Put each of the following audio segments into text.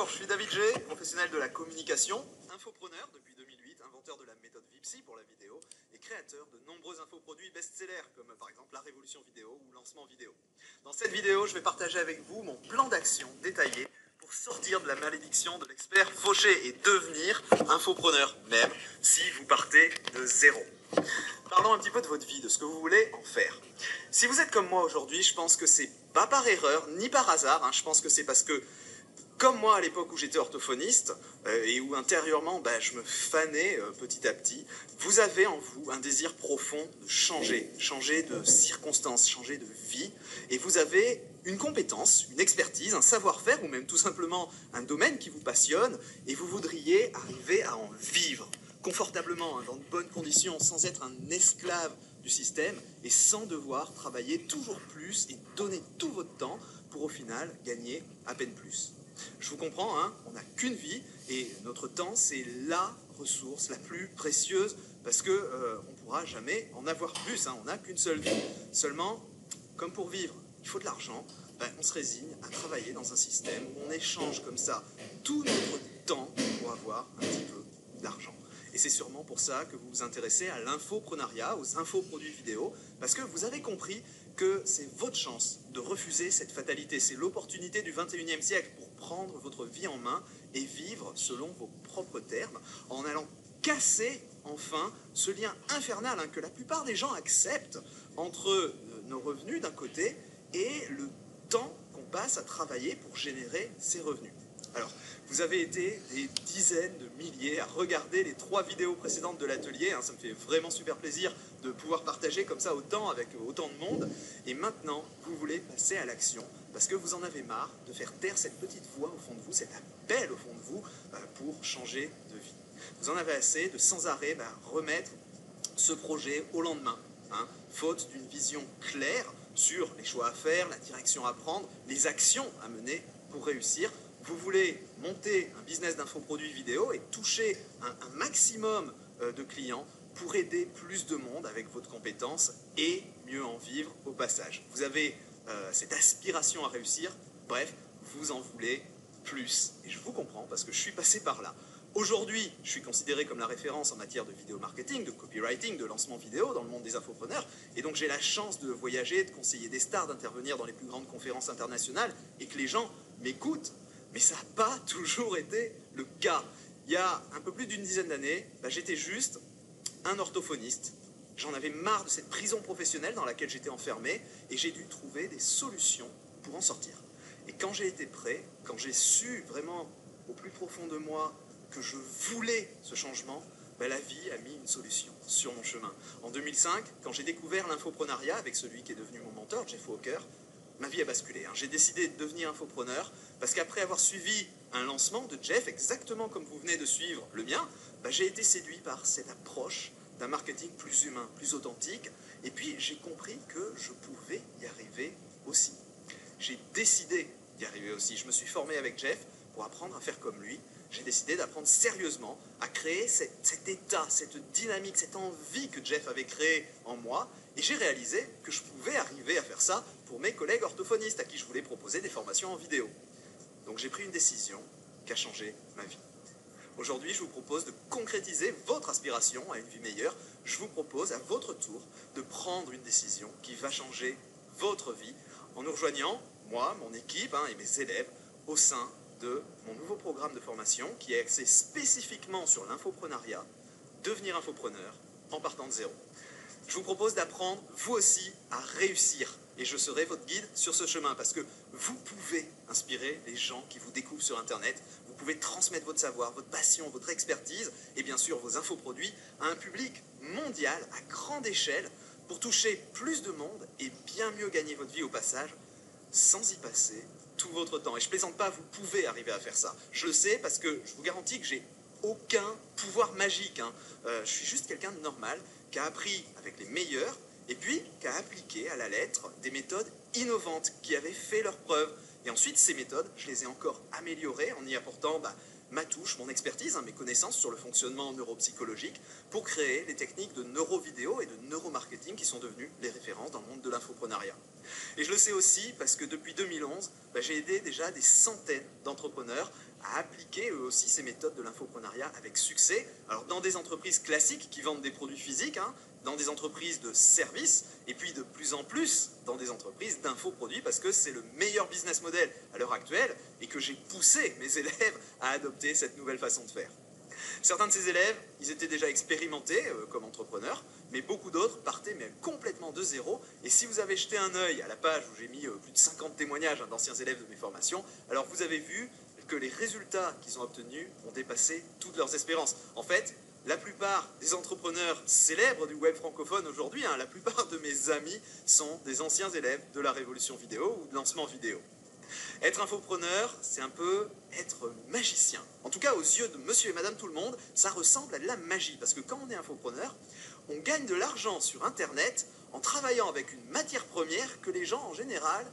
Alors, je suis David G, professionnel de la communication, infopreneur depuis 2008, inventeur de la méthode Vipsy pour la vidéo et créateur de nombreux infoproduits best-sellers comme par exemple la révolution vidéo ou lancement vidéo. Dans cette vidéo, je vais partager avec vous mon plan d'action détaillé pour sortir de la malédiction de l'expert fauché et devenir infopreneur, même si vous partez de zéro. Parlons un petit peu de votre vie, de ce que vous voulez en faire. Si vous êtes comme moi aujourd'hui, je pense que c'est pas par erreur ni par hasard, je pense que c'est parce que comme moi à l'époque où j'étais orthophoniste et où intérieurement je me fanais petit à petit, vous avez en vous un désir profond de changer, changer de circonstances, changer de vie, et vous avez une compétence, une expertise, un savoir-faire ou même tout simplement un domaine qui vous passionne et vous voudriez arriver à en vivre confortablement, dans de bonnes conditions, sans être un esclave du système et sans devoir travailler toujours plus et donner tout votre temps pour au final gagner à peine plus. Je vous comprends, on n'a qu'une vie et notre temps c'est la ressource la plus précieuse parce que on ne pourra jamais en avoir plus, on n'a qu'une seule vie. Seulement, comme pour vivre, il faut de l'argent, on se résigne à travailler dans un système où on échange comme ça tout notre temps pour avoir un petit peu d'argent. Et c'est sûrement pour ça que vous vous intéressez à l'infoprenariat, aux infoproduits vidéo, parce que vous avez compris que c'est votre chance de refuser cette fatalité. C'est l'opportunité du 21e siècle pour prendre votre vie en main et vivre selon vos propres termes, en allant casser enfin ce lien infernal que la plupart des gens acceptent entre nos revenus d'un côté et le temps qu'on passe à travailler pour générer ces revenus. Alors, vous avez été des dizaines de milliers à regarder les 3 vidéos précédentes de l'atelier. Ça me fait vraiment super plaisir de pouvoir partager comme ça autant avec autant de monde. Et maintenant, vous voulez passer à l'action parce que vous en avez marre de faire taire cette petite voix au fond de vous, cet appel au fond de vous pour changer de vie. Vous en avez assez de sans arrêt remettre ce projet au lendemain, faute d'une vision claire sur les choix à faire, la direction à prendre, les actions à mener pour réussir. Vous voulez monter un business d'infoproduits vidéo et toucher un maximum de clients pour aider plus de monde avec votre compétence et mieux en vivre au passage. Vous avez cette aspiration à réussir, bref, vous en voulez plus. Et je vous comprends parce que je suis passé par là. Aujourd'hui, je suis considéré comme la référence en matière de vidéo marketing, de copywriting, de lancement vidéo dans le monde des infopreneurs. Et donc j'ai la chance de voyager, de conseiller des stars, d'intervenir dans les plus grandes conférences internationales et que les gens m'écoutent. Mais ça n'a pas toujours été le cas. Il y a un peu plus d'une dizaine d'années, j'étais juste un orthophoniste. J'en avais marre de cette prison professionnelle dans laquelle j'étais enfermé et j'ai dû trouver des solutions pour en sortir. Et quand j'ai été prêt, quand j'ai su vraiment au plus profond de moi que je voulais ce changement, la vie a mis une solution sur mon chemin. En 2005, quand j'ai découvert l'infoprenariat avec celui qui est devenu mon mentor, Jeff Walker, ma vie a basculé. J'ai décidé de devenir infopreneur parce qu'après avoir suivi un lancement de Jeff, exactement comme vous venez de suivre le mien, j'ai été séduit par cette approche d'un marketing plus humain, plus authentique. Et puis j'ai compris que je pouvais y arriver aussi. J'ai décidé d'y arriver aussi. Je me suis formé avec Jeff pour apprendre à faire comme lui. J'ai décidé d'apprendre sérieusement à créer cet état, cette dynamique, cette envie que Jeff avait créée en moi. Et j'ai réalisé que je pouvais arriver à faire ça pour mes collègues orthophonistes à qui je voulais proposer des formations en vidéo. Donc j'ai pris une décision qui a changé ma vie. Aujourd'hui, je vous propose de concrétiser votre aspiration à une vie meilleure. Je vous propose à votre tour de prendre une décision qui va changer votre vie en nous rejoignant, moi, mon équipe et mes élèves, au sein de mon nouveau programme de formation qui est axé spécifiquement sur l'infoprenariat, devenir infopreneur en partant de zéro. Je vous propose d'apprendre, vous aussi, à réussir. Et je serai votre guide sur ce chemin parce que vous pouvez inspirer les gens qui vous découvrent sur Internet. Vous pouvez transmettre votre savoir, votre passion, votre expertise et bien sûr vos infoproduits à un public mondial à grande échelle pour toucher plus de monde et bien mieux gagner votre vie au passage sans y passer tout votre temps. Et je plaisante pas, vous pouvez arriver à faire ça. Je le sais parce que je vous garantis que j'ai aucun pouvoir magique. Je suis juste quelqu'un de normal qui a appris avec les meilleurs et puis qui a appliqué à la lettre des méthodes innovantes qui avaient fait leurs preuves. Et ensuite, ces méthodes, je les ai encore améliorées en y apportant ma touche, mon expertise, mes connaissances sur le fonctionnement neuropsychologique pour créer les techniques de neurovidéo et de neuromarketing qui sont devenues les références dans le monde de l'infoprenariat. Et je le sais aussi parce que depuis 2011, j'ai aidé déjà des centaines d'entrepreneurs à appliquer eux aussi ces méthodes de l'infoprenariat avec succès. Alors dans des entreprises classiques qui vendent des produits physiques, dans des entreprises de services, et puis de plus en plus dans des entreprises d'infoproduits, parce que c'est le meilleur business model à l'heure actuelle, et que j'ai poussé mes élèves à adopter cette nouvelle façon de faire. Certains de ces élèves, ils étaient déjà expérimentés comme entrepreneurs, mais beaucoup d'autres partaient complètement de zéro. Et si vous avez jeté un œil à la page où j'ai mis plus de 50 témoignages d'anciens élèves de mes formations, alors vous avez vu que les résultats qu'ils ont obtenus ont dépassé toutes leurs espérances. En fait, la plupart des entrepreneurs célèbres du web francophone aujourd'hui, la plupart de mes amis sont des anciens élèves de la révolution vidéo ou de lancement vidéo. Être infopreneur, c'est un peu être magicien. En tout cas, aux yeux de monsieur et madame tout le monde, ça ressemble à de la magie. Parce que quand on est infopreneur, on gagne de l'argent sur Internet en travaillant avec une matière première que les gens, en général,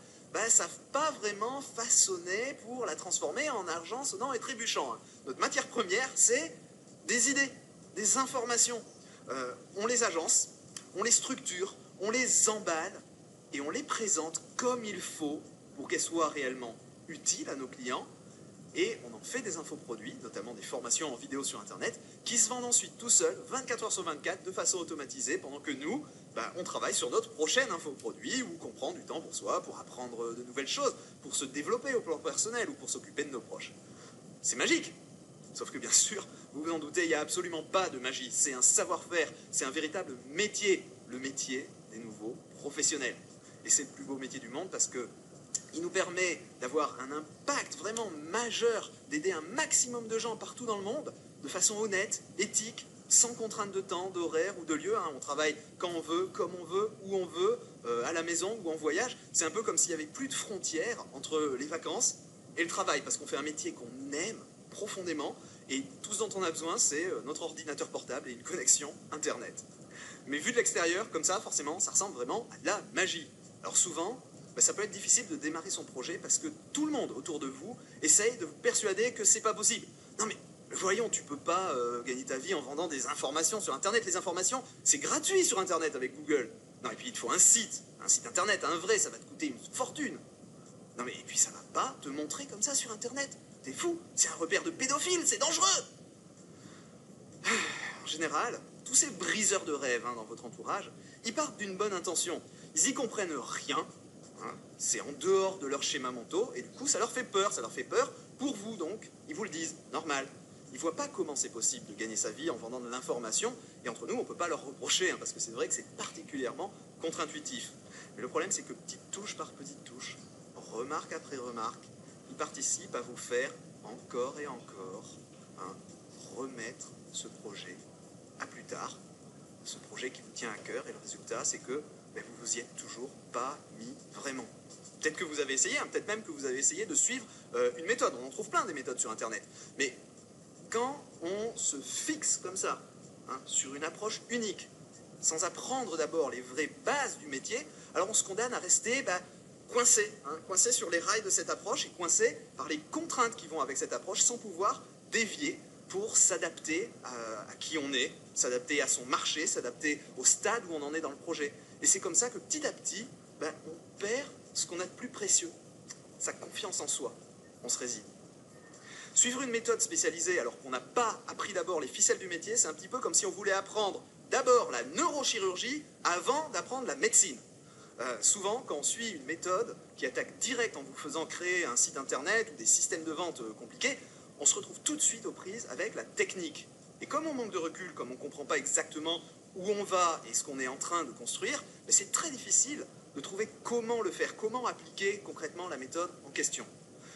savent pas vraiment façonner pour la transformer en argent sonnant et trébuchant. Notre matière première, c'est des idées, des informations. On les agence, on les structure, on les emballe et on les présente comme il faut pour qu'elles soient réellement utiles à nos clients. Et on en fait des infoproduits, notamment des formations en vidéo sur Internet, qui se vendent ensuite tout seuls, 24 heures sur 24, de façon automatisée, pendant que nous, on travaille sur notre prochain infoproduit, ou qu'on prend du temps pour soi, pour apprendre de nouvelles choses, pour se développer au plan personnel, ou pour s'occuper de nos proches. C'est magique. Sauf que bien sûr, vous vous en doutez, il n'y a absolument pas de magie. C'est un savoir-faire, c'est un véritable métier, le métier des nouveaux professionnels. Et c'est le plus beau métier du monde parce que il nous permet d'avoir un impact vraiment majeur, d'aider un maximum de gens partout dans le monde, de façon honnête, éthique, sans contrainte de temps, d'horaire ou de lieu. On travaille quand on veut, comme on veut, où on veut, à la maison ou en voyage. C'est un peu comme s'il n'y avait plus de frontières entre les vacances et le travail, parce qu'on fait un métier qu'on aime profondément, et tout ce dont on a besoin, c'est notre ordinateur portable et une connexion Internet. Mais vu de l'extérieur, comme ça, forcément, ça ressemble vraiment à de la magie. Alors souvent, ça peut être difficile de démarrer son projet parce que tout le monde autour de vous essaye de vous persuader que c'est pas possible. Non mais, voyons, tu peux pas gagner ta vie en vendant des informations sur Internet. Les informations, c'est gratuit sur Internet avec Google. Non, et puis il te faut un site Internet, un vrai, ça va te coûter une fortune. Non mais, et puis ça va pas te montrer comme ça sur Internet. T'es fou, c'est un repère de pédophiles, c'est dangereux. En général, tous ces briseurs de rêves dans votre entourage, ils partent d'une bonne intention. Ils y comprennent rien. C'est en dehors de leurs schémas mentaux, et du coup, ça leur fait peur pour vous, donc, ils vous le disent, normal. Ils ne voient pas comment c'est possible de gagner sa vie en vendant de l'information, et entre nous, on ne peut pas leur reprocher, parce que c'est vrai que c'est particulièrement contre-intuitif. Mais le problème, c'est que petite touche par petite touche, remarque après remarque, ils participent à vous faire encore et encore remettre ce projet à plus tard, ce projet qui vous tient à cœur, et le résultat, c'est que vous vous y êtes toujours pas mis vraiment. Peut-être que vous avez essayé, peut-être même que vous avez essayé de suivre une méthode. On en trouve plein des méthodes sur Internet. Mais quand on se fixe comme ça, sur une approche unique, sans apprendre d'abord les vraies bases du métier, alors on se condamne à rester coincé, coincé sur les rails de cette approche et coincé par les contraintes qui vont avec cette approche sans pouvoir dévier pour s'adapter à qui on est, s'adapter à son marché, s'adapter au stade où on en est dans le projet. Et c'est comme ça que petit à petit, on perd ce qu'on a de plus précieux, sa confiance en soi. On se résigne. Suivre une méthode spécialisée alors qu'on n'a pas appris d'abord les ficelles du métier, c'est un petit peu comme si on voulait apprendre d'abord la neurochirurgie avant d'apprendre la médecine. Souvent, quand on suit une méthode qui attaque direct en vous faisant créer un site internet ou des systèmes de vente compliqués, on se retrouve tout de suite aux prises avec la technique. Et comme on manque de recul, comme on ne comprend pas exactement où on va et ce qu'on est en train de construire, c'est très difficile de trouver comment le faire, comment appliquer concrètement la méthode en question.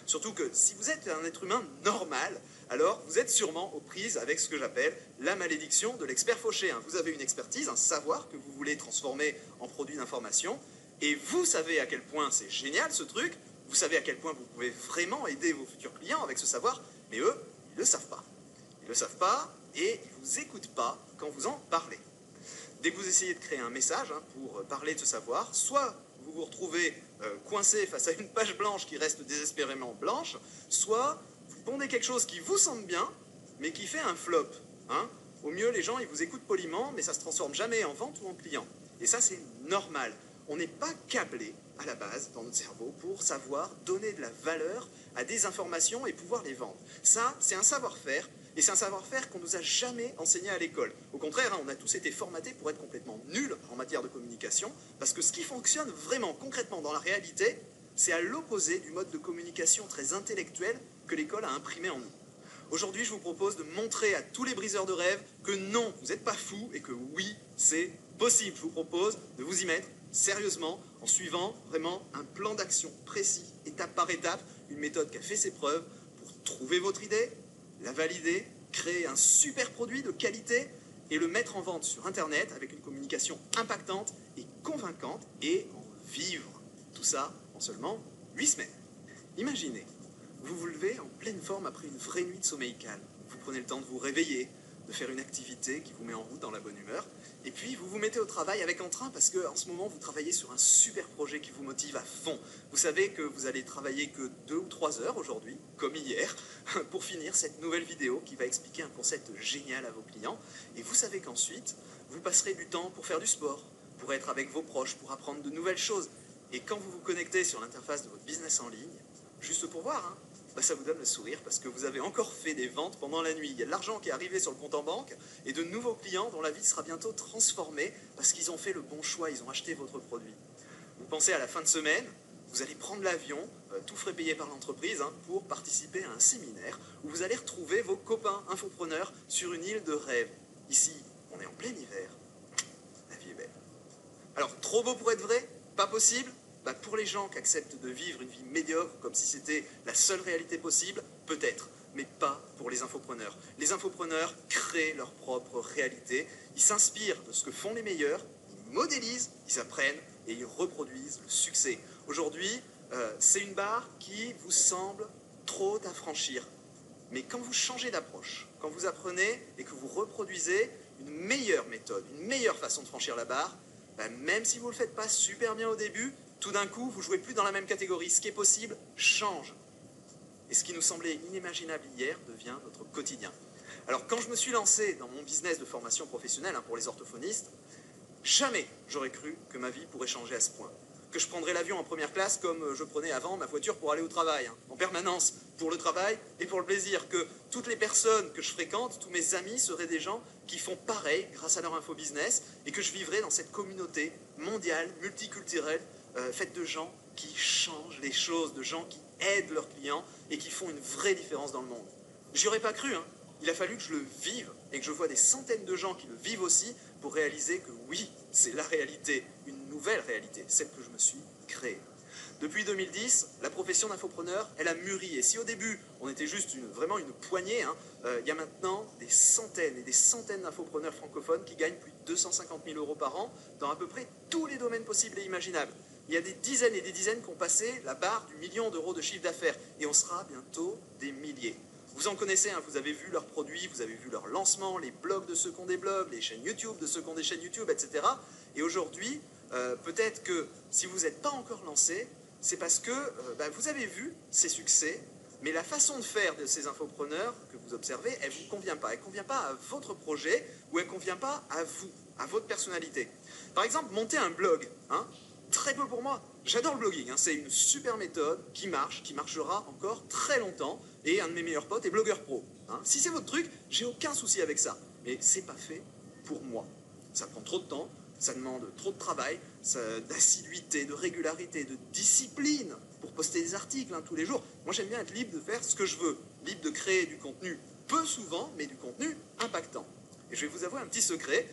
Surtout que si vous êtes un être humain normal, alors vous êtes sûrement aux prises avec ce que j'appelle la malédiction de l'expert fauché. Vous avez une expertise, un savoir que vous voulez transformer en produit d'information, et vous savez à quel point c'est génial ce truc, vous savez à quel point vous pouvez vraiment aider vos futurs clients avec ce savoir, mais eux, ils ne le savent pas. Ils ne le savent pas et ils ne vous écoutent pas quand vous en parlez. Dès que vous essayez de créer un message pour parler de ce savoir, soit vous vous retrouvez coincé face à une page blanche qui reste désespérément blanche, soit vous pondez quelque chose qui vous semble bien, mais qui fait un flop. Hein. Au mieux, les gens ils vous écoutent poliment, mais ça ne se transforme jamais en vente ou en client. Et ça, c'est normal. On n'est pas câblé à la base dans notre cerveau pour savoir donner de la valeur à des informations et pouvoir les vendre. Ça, c'est un savoir-faire. Et c'est un savoir-faire qu'on ne nous a jamais enseigné à l'école. Au contraire, hein, on a tous été formatés pour être complètement nuls en matière de communication, parce que ce qui fonctionne vraiment, concrètement, dans la réalité, c'est à l'opposé du mode de communication très intellectuel que l'école a imprimé en nous. Aujourd'hui, je vous propose de montrer à tous les briseurs de rêves que non, vous n'êtes pas fous et que oui, c'est possible. Je vous propose de vous y mettre sérieusement en suivant vraiment un plan d'action précis, étape par étape, une méthode qui a fait ses preuves pour trouver votre idée, la valider, créer un super produit de qualité et le mettre en vente sur Internet avec une communication impactante et convaincante et en vivre. Tout ça en seulement 8 semaines. Imaginez, vous vous levez en pleine forme après une vraie nuit de sommeil calme. Vous prenez le temps de vous réveiller, de faire une activité qui vous met en route dans la bonne humeur. Et puis, vous vous mettez au travail avec entrain parce qu'en ce moment, vous travaillez sur un super projet qui vous motive à fond. Vous savez que vous allez travailler que 2 ou 3 heures aujourd'hui, comme hier, pour finir cette nouvelle vidéo qui va expliquer un concept génial à vos clients. Et vous savez qu'ensuite, vous passerez du temps pour faire du sport, pour être avec vos proches, pour apprendre de nouvelles choses. Et quand vous vous connectez sur l'interface de votre business en ligne, juste pour voir, hein, bah ça vous donne le sourire parce que vous avez encore fait des ventes pendant la nuit. Il y a de l'argent qui est arrivé sur le compte en banque et de nouveaux clients dont la vie sera bientôt transformée parce qu'ils ont fait le bon choix, ils ont acheté votre produit. Vous pensez à la fin de semaine, vous allez prendre l'avion, tout frais payé par l'entreprise, hein, pour participer à un séminaire où vous allez retrouver vos copains infopreneurs sur une île de rêve. Ici, on est en plein hiver. La vie est belle. Alors, trop beau pour être vrai? Pas possible? Bah pour les gens qui acceptent de vivre une vie médiocre comme si c'était la seule réalité possible, peut-être, mais pas pour les infopreneurs. Les infopreneurs créent leur propre réalité, ils s'inspirent de ce que font les meilleurs, ils modélisent, ils apprennent et ils reproduisent le succès. Aujourd'hui, c'est une barre qui vous semble trop à franchir. Mais quand vous changez d'approche, quand vous apprenez et que vous reproduisez une meilleure méthode, une meilleure façon de franchir la barre, bah même si vous ne le faites pas super bien au début, tout d'un coup, vous ne jouez plus dans la même catégorie. Ce qui est possible change. Et ce qui nous semblait inimaginable hier devient notre quotidien. Alors, quand je me suis lancé dans mon business de formation professionnelle pour les orthophonistes, jamais j'aurais cru que ma vie pourrait changer à ce point. Que je prendrais l'avion en première classe comme je prenais avant ma voiture pour aller au travail, en permanence, pour le travail et pour le plaisir. Que toutes les personnes que je fréquente, tous mes amis seraient des gens qui font pareil grâce à leur infobusiness et que je vivrais dans cette communauté mondiale, multiculturelle, faite de gens qui changent les choses, de gens qui aident leurs clients et qui font une vraie différence dans le monde. J'y aurais pas cru, hein. Il a fallu que je le vive et que je vois des centaines de gens qui le vivent aussi pour réaliser que oui, c'est la réalité, une nouvelle réalité, celle que je me suis créée. Depuis 2010, la profession d'infopreneur, elle a mûri. Et si au début, on était juste vraiment une poignée, hein, il y a maintenant des centaines et des centaines d'infopreneurs francophones qui gagnent plus de 250 000 € par an dans à peu près tous les domaines possibles et imaginables. Il y a des dizaines et des dizaines qui ont passé la barre du million d'euros de chiffre d'affaires. Et on sera bientôt des milliers. Vous en connaissez, hein, vous avez vu leurs produits, vous avez vu leur lancement, les blogs de ceux qui ont des blogs, les chaînes YouTube de ceux qui ont des chaînes YouTube, etc. Et aujourd'hui, peut-être que si vous n'êtes pas encore lancé, c'est parce que vous avez vu ces succès, mais la façon de faire de ces infopreneurs que vous observez, elle ne vous convient pas. Elle ne convient pas à votre projet ou elle ne convient pas à vous, à votre personnalité. Par exemple, monter un blog, hein, très peu pour moi. J'adore le blogging, hein, c'est une super méthode qui marche, qui marchera encore très longtemps. Et un de mes meilleurs potes est blogueur pro. Hein. Si c'est votre truc, j'ai aucun souci avec ça. Mais c'est pas fait pour moi. Ça prend trop de temps, ça demande trop de travail, d'assiduité, de régularité, de discipline pour poster des articles tous les jours. Moi, j'aime bien être libre de faire ce que je veux, libre de créer du contenu, peu souvent, mais du contenu impactant. Et je vais vous avouer un petit secret,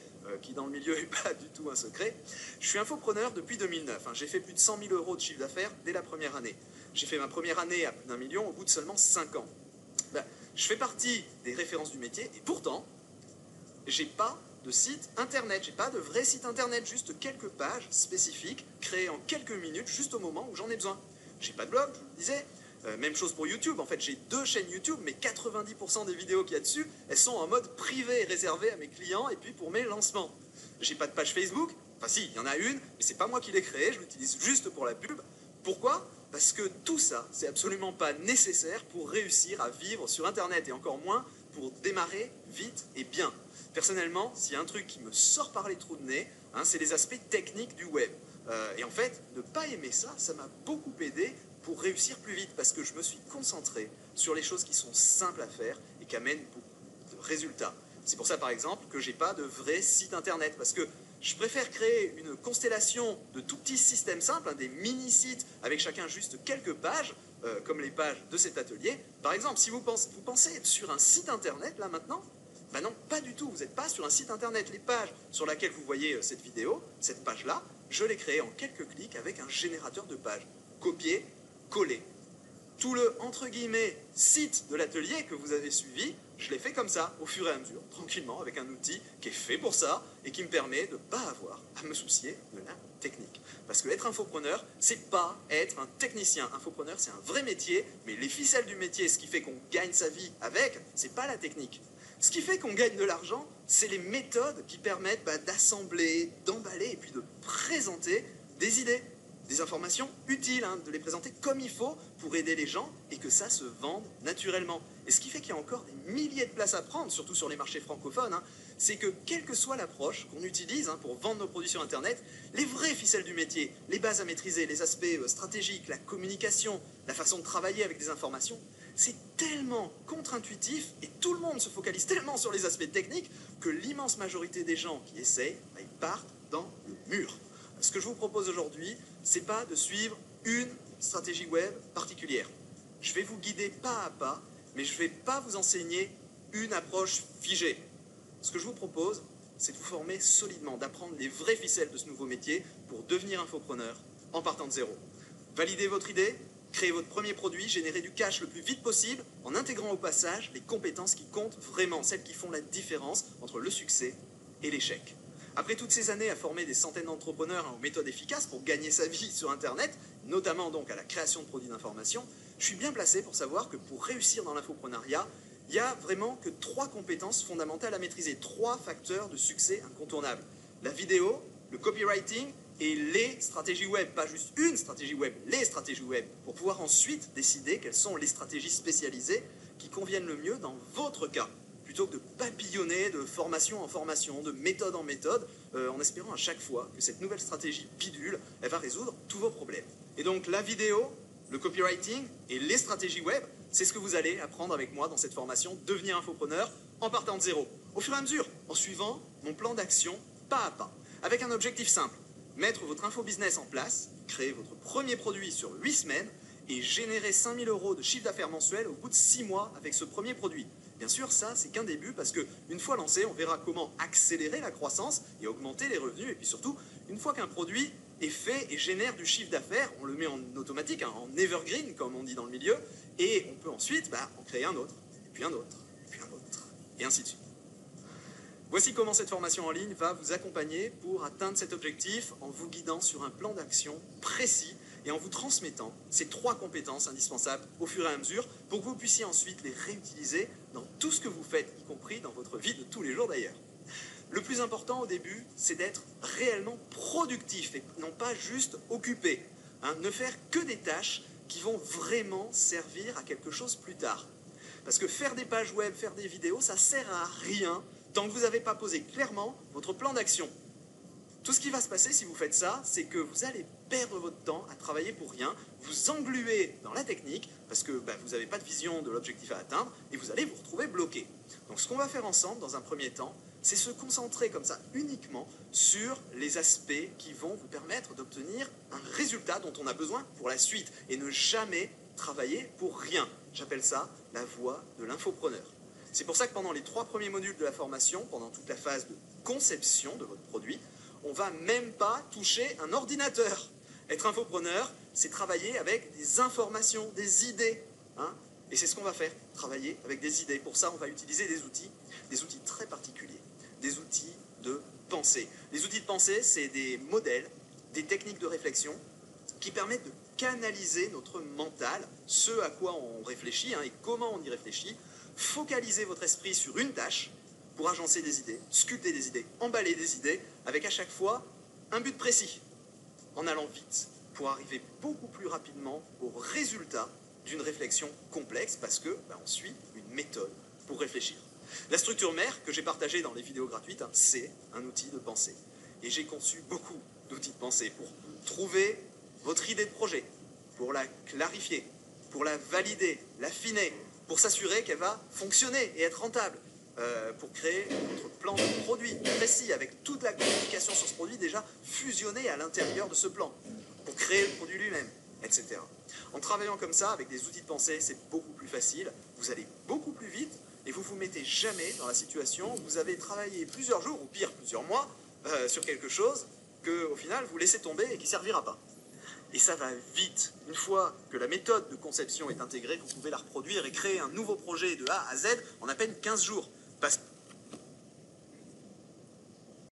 qui dans le milieu n'est pas du tout un secret. Je suis infopreneur depuis 2009. Hein. J'ai fait plus de 100 000 € de chiffre d'affaires dès la première année. J'ai fait ma première année à plus d'1 million au bout de seulement 5 ans. Je fais partie des références du métier et pourtant, j'ai pas de site internet, j'ai pas de vrai site internet, juste quelques pages spécifiques créées en quelques minutes, juste au moment où j'en ai besoin. J'ai pas de blog, je vous le disais. Même chose pour YouTube, en fait j'ai 2 chaînes YouTube, mais 90% des vidéos qu'il y a dessus, elles sont en mode privé, réservées à mes clients et puis pour mes lancements. J'ai pas de page Facebook, enfin si, il y en a une, mais c'est pas moi qui l'ai créée, je l'utilise juste pour la pub. Pourquoi? Parce que tout ça, c'est absolument pas nécessaire pour réussir à vivre sur Internet, et encore moins pour démarrer vite et bien. Personnellement, s'il y a un truc qui me sort par les trous de nez, c'est les aspects techniques du web. Et en fait, ne pas aimer ça, ça m'a beaucoup aidé pour réussir plus vite, parce que je me suis concentré sur les choses qui sont simples à faire et qui amènent beaucoup de résultats. C'est pour ça, par exemple, que j'ai pas de vrai site Internet, parce que je préfère créer une constellation de tout petits systèmes simples, des mini-sites avec chacun juste quelques pages, comme les pages de cet atelier. Par exemple, si vous pensez être sur un site Internet, là, maintenant, ben non, pas du tout, vous n'êtes pas sur un site Internet. Les pages sur lesquelles vous voyez cette vidéo, cette page-là, je l'ai créée en quelques clics avec un générateur de pages. Copier, coller. Tout le, entre guillemets, site de l'atelier que vous avez suivi, je l'ai fait comme ça, au fur et à mesure, tranquillement, avec un outil qui est fait pour ça et qui me permet de ne pas avoir à me soucier de la technique. Parce que être infopreneur, c'est pas être un technicien. Infopreneur, c'est un vrai métier, mais les ficelles du métier, ce qui fait qu'on gagne sa vie avec, c'est pas la technique. Ce qui fait qu'on gagne de l'argent, c'est les méthodes qui permettent d'assembler, d'emballer et puis de présenter des idées, des informations utiles, de les présenter comme il faut pour aider les gens et que ça se vende naturellement. Et ce qui fait qu'il y a encore des milliers de places à prendre, surtout sur les marchés francophones, c'est que quelle que soit l'approche qu'on utilise pour vendre nos produits sur Internet, les vraies ficelles du métier, les bases à maîtriser, les aspects stratégiques, la communication, la façon de travailler avec des informations, c'est tellement contre-intuitif et tout le monde se focalise tellement sur les aspects techniques que l'immense majorité des gens qui essayent, ils partent dans le mur. Ce que je vous propose aujourd'hui, c'est pas de suivre une stratégie web particulière. Je vais vous guider pas à pas, mais je vais pas vous enseigner une approche figée. Ce que je vous propose, c'est de vous former solidement, d'apprendre les vraies ficelles de ce nouveau métier pour devenir infopreneur en partant de zéro. Validez votre idée, créez votre premier produit, générez du cash le plus vite possible en intégrant au passage les compétences qui comptent vraiment, celles qui font la différence entre le succès et l'échec. Après toutes ces années à former des centaines d'entrepreneurs aux méthodes efficaces pour gagner sa vie sur Internet, notamment donc à la création de produits d'information, je suis bien placé pour savoir que pour réussir dans l'infoprenariat, il n'y a vraiment que 3 compétences fondamentales à maîtriser, 3 facteurs de succès incontournables. La vidéo, le copywriting et les stratégies web, pas juste une stratégie web, les stratégies web, pour pouvoir ensuite décider quelles sont les stratégies spécialisées qui conviennent le mieux dans votre cas, plutôt que de papillonner de formation en formation, de méthode en méthode, en espérant à chaque fois que cette nouvelle stratégie bidule, elle va résoudre tous vos problèmes. Et donc la vidéo, le copywriting et les stratégies web, c'est ce que vous allez apprendre avec moi dans cette formation Devenir infopreneur en partant de zéro, au fur et à mesure, en suivant mon plan d'action pas à pas, avec un objectif simple, mettre votre infobusiness en place, créer votre premier produit sur 8 semaines et générer 5 000 € de chiffre d'affaires mensuel au bout de 6 mois avec ce premier produit. Bien sûr, ça, c'est qu'un début parce qu'une fois lancé, on verra comment accélérer la croissance et augmenter les revenus. Et puis surtout, une fois qu'un produit est fait et génère du chiffre d'affaires, on le met en automatique, en evergreen, comme on dit dans le milieu, et on peut ensuite en créer un autre, et puis un autre, et puis un autre, et ainsi de suite. Voici comment cette formation en ligne va vous accompagner pour atteindre cet objectif en vous guidant sur un plan d'action précis et en vous transmettant ces 3 compétences indispensables au fur et à mesure pour que vous puissiez ensuite les réutiliser dans tout ce que vous faites, y compris dans votre vie de tous les jours d'ailleurs. Le plus important au début, c'est d'être réellement productif et non pas juste occupé. Ne faire que des tâches qui vont vraiment servir à quelque chose plus tard. Parce que faire des pages web, faire des vidéos, ça sert à rien tant que vous n'avez pas posé clairement votre plan d'action. Tout ce qui va se passer si vous faites ça, c'est que vous allez perdre votre temps à travailler pour rien, vous engluer dans la technique, parce que vous n'avez pas de vision de l'objectif à atteindre, et vous allez vous retrouver bloqué. Donc ce qu'on va faire ensemble, dans un premier temps, c'est se concentrer comme ça uniquement sur les aspects qui vont vous permettre d'obtenir un résultat dont on a besoin pour la suite, et ne jamais travailler pour rien. J'appelle ça la voie de l'infopreneur. C'est pour ça que pendant les 3 premiers modules de la formation, pendant toute la phase de conception de votre produit, on ne va même pas toucher un ordinateur. Être infopreneur, c'est travailler avec des informations, des idées. Et c'est ce qu'on va faire, travailler avec des idées. Pour ça, on va utiliser des outils très particuliers, des outils de pensée. Les outils de pensée, c'est des modèles, des techniques de réflexion qui permettent de canaliser notre mental, ce à quoi on réfléchit et comment on y réfléchit. Focalisez votre esprit sur une tâche pour agencer des idées, sculpter des idées, emballer des idées, avec à chaque fois un but précis, en allant vite, pour arriver beaucoup plus rapidement au résultat d'une réflexion complexe parce que on suit une méthode pour réfléchir. La structure mère que j'ai partagée dans les vidéos gratuites, c'est un outil de pensée. Et j'ai conçu beaucoup d'outils de pensée pour trouver votre idée de projet, pour la clarifier, pour la valider, l'affiner, pour s'assurer qu'elle va fonctionner et être rentable, pour créer votre plan de produit précis avec toute la communication sur ce produit déjà fusionnée à l'intérieur de ce plan, pour créer le produit lui-même, etc. En travaillant comme ça, avec des outils de pensée, c'est beaucoup plus facile, vous allez beaucoup plus vite, et vous ne vous mettez jamais dans la situation où vous avez travaillé plusieurs jours, ou pire, plusieurs mois, sur quelque chose que, au final, vous laissez tomber et qui ne servira pas. Et ça va vite. Une fois que la méthode de conception est intégrée, vous pouvez la reproduire et créer un nouveau projet de A à Z en à peine 15 jours. Parce